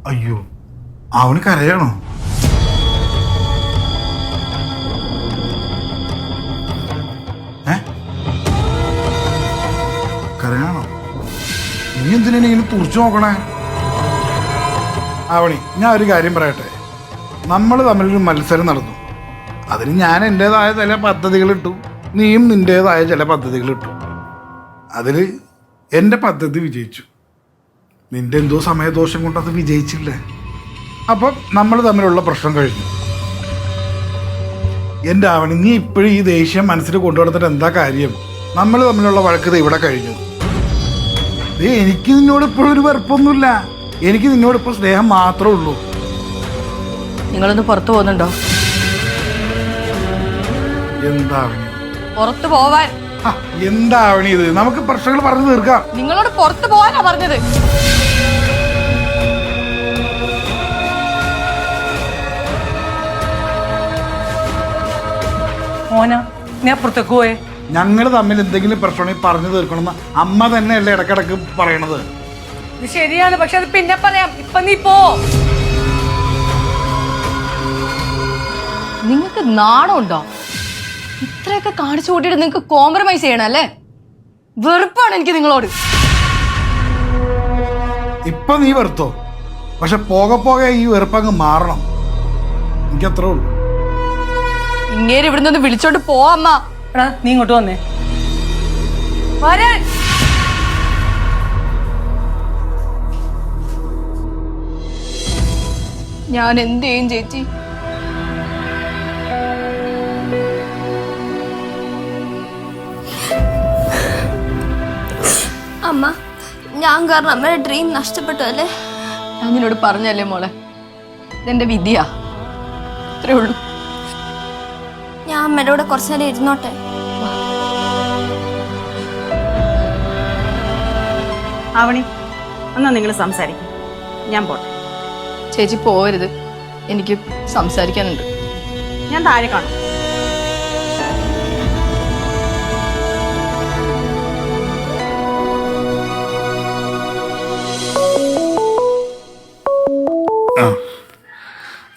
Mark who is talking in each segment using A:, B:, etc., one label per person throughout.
A: അയ്യോ, അവന് കരയാണോ? കരയാണോ? നീ എന്തിനാണ് ഇങ്ങനെ തുറച്ചു നോക്കണേ? ആവണി, ഞാൻ ഒരു കാര്യം പറയട്ടെ. നമ്മൾ തമ്മിലൊരു മത്സരം നടന്നു. അതിന് ഞാൻ എൻ്റെതായ ചില പദ്ധതികളിട്ടു, നീയും നിൻ്റേതായ ചില പദ്ധതികളിട്ടു. അതിൽ എൻ്റെ പദ്ധതി വിജയിച്ചു, നിൻ്റെ എന്തോ സമയദോഷം കൊണ്ട് അത് വിജയിച്ചില്ലേ. അപ്പം നമ്മൾ തമ്മിലുള്ള പ്രശ്നം കഴിഞ്ഞു. എൻ്റെ ആവണി, നീ ഇപ്പോഴും ഈ ദേഷ്യം മനസ്സിൽ കൊണ്ടുവന്നിട്ട് എന്താ കാര്യം? നമ്മൾ തമ്മിലുള്ള വഴക്ക് ഇവിടെ കഴിഞ്ഞു. എനിക്ക് നിന്നോട് ഇപ്പോഴും ഒരു വെറുപ്പൊന്നുമില്ല. എനിക്ക് നിന്നോട് ഇപ്പോൾ സ്നേഹം മാത്രമേ ഉള്ളൂ.
B: നിങ്ങളൊന്ന് പുറത്തു പോകുന്നുണ്ടോ?
A: എന്താവണി
B: പുറത്തു പോവാൻ?
A: എന്താവണി ഇത്? നമുക്ക് പ്രശ്നങ്ങൾ പറഞ്ഞു തീർക്കാം.
B: നിങ്ങളോട് പുറത്തു പോവാനാ പറഞ്ഞത്.
C: മോനാ, നീ അപ്പുറത്തേക്ക് പോയേ.
A: ഞങ്ങൾ തമ്മിൽ എന്തെങ്കിലും പ്രശ്നം പറഞ്ഞു തീർക്കണമെന്ന് അമ്മ തന്നെയല്ലേ ഇടക്കിടക്ക് പറയണത്.
C: ഇത് ശരിയാണ്, പക്ഷെ അത് പിന്നെ പറയാം. ഇപ്പൊ നീ പോ.
B: നിങ്ങൾക്ക് നാണമുണ്ടോ? ഇത്രയൊക്കെ കാണിച്ചു കൂട്ടിയിട്ട് നിങ്ങൾക്ക് കോംപ്രമൈസ് ചെയ്യണം അല്ലേ? വെറുപ്പാണ് എനിക്ക് നിങ്ങളോട്.
A: ഇപ്പൊ നീ വെറുത്തോ, പക്ഷെ പോകെ പോകെ ഈ വെറുപ്പങ്ങ് മാറണം. എനിക്കത്രേ ഉള്ളൂ.
B: ഇങ്ങേര് ഇവിടുന്ന് ഒന്ന് വിളിച്ചോണ്ട് പോവാമ്മ.
C: എടാ, നീ ഇങ്ങോട്ട് വന്നേ. വരാൻ.
B: ഞാൻ എന്ത് ചെയ്യും ചേച്ചി?
D: അമ്മ, ഞാൻ കാരണം അമ്മയുടെ ഡ്രീം നഷ്ടപ്പെട്ടു അല്ലേ?
B: ഞാൻ നിന്നോട് പറഞ്ഞല്ലേ മോളെ, ഇതെന്റെ വിധിയാ. അത്രേ ഉള്ളൂ.
D: ഞാൻ അമ്മയുടെ കൂടെ കുറച്ചു നേരം ഇരുന്നോട്ടെ.
E: ആവണി, എന്നാ നിങ്ങൾ സംസാരിക്കും, ഞാൻ പോട്ടെ.
B: ചേച്ചി പോവരുത്, എനിക്ക് സംസാരിക്കാനുണ്ട്.
E: ഞാൻ താഴെ കാണും.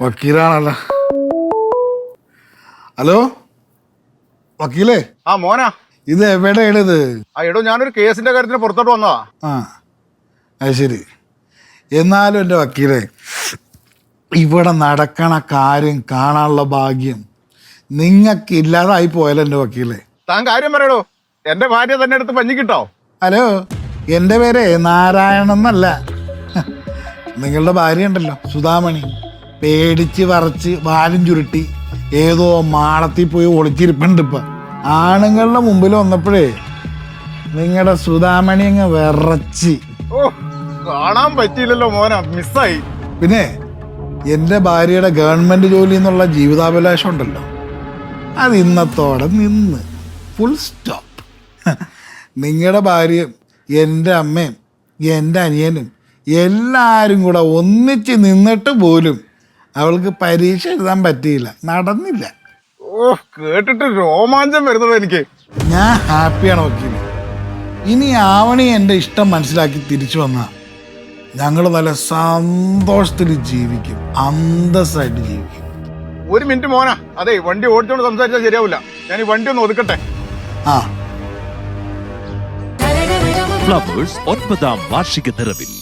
A: വക്കീലാണല്ലോ. ഹലോ വക്കീലേ.
F: ആ മോനാ,
A: ഇത് എവിടെയാണ് ഇത്?
F: എടോ, ഞാനൊരു കേസിന്റെ കാര്യത്തിന് പുറത്തോട്ട് വന്നതാ.
A: അത് ശരി. എന്നാലും എൻ്റെ വക്കീലേ, ഇവിടെ നടക്കണ കാര്യം കാണാനുള്ള ഭാഗ്യം നിങ്ങൾക്ക് ഇല്ലാതായി പോയല്ലോ എൻ്റെ വക്കീലേ.
F: താൻ കാര്യം പറയടോ, എന്റെ ഭാര്യ തന്നെ എടുത്ത് പഞ്ഞിക്കിട്ടോ.
A: ഹലോ, എൻ്റെ പേര് നാരായണൻ എന്നല്ല. നിങ്ങളുടെ ഭാര്യ ഉണ്ടല്ലോ സുധാമണി, പേടിച്ച് വറച്ച് വാലും ചുരുട്ടി ഏതോ മാളത്തിൽ പോയി ഒളിച്ചിരിപ്പുണ്ട്. ഇപ്പം ആണുങ്ങളുടെ മുമ്പിൽ വന്നപ്പോഴേ നിങ്ങളുടെ സുധാമണി അങ്ങ് വിറച്ച്.
F: ഓ, കാണാൻ പറ്റിയില്ലല്ലോ മോനാ, മിസ്സായി.
A: പിന്നെ എൻ്റെ ഭാര്യയുടെ ഗവൺമെൻറ് ജോലി എന്നുള്ള ജീവിതാഭിലാഷം ഉണ്ടല്ലോ, അത് ഇന്നത്തോടെ നിന്ന് ഫുൾ സ്റ്റോപ്പ്. നിങ്ങളുടെ ഭാര്യയും എൻ്റെ അമ്മയും എൻ്റെ അനിയനും എല്ലാവരും കൂടെ ഒന്നിച്ച് നിന്നിട്ട് പോലും അവൾക്ക് പരീക്ഷ എഴുതാൻ പറ്റിയില്ല, നടന്നില്ല.
F: ഓ, കേട്ടിട്ട് രോമാഞ്ചം വരുന്നത് എനിക്ക്.
A: ഞാൻ ഹാപ്പിയാണ് വക്കീല്. ഇനി ആവണി എൻ്റെ ഇഷ്ടം മനസ്സിലാക്കി തിരിച്ചു വന്നാൽ ഞങ്ങൾ നല്ല സന്തോഷത്തിൽ ജീവിക്കും, അന്തസ്സായിട്ട് ജീവിക്കും.
F: ഒരു മിനിറ്റ് മോനാ, അതെ വണ്ടി ഓടിച്ചോണ്ട് സംസാരിച്ചാൽ ശരിയാവില്ല. ഞാൻ ഈ വണ്ടി ഒന്ന് ഒതുക്കട്ടെ.
A: ആ
G: ഫ്ലവേഴ്സ് 9ാം വാർഷിക നിറവിൽ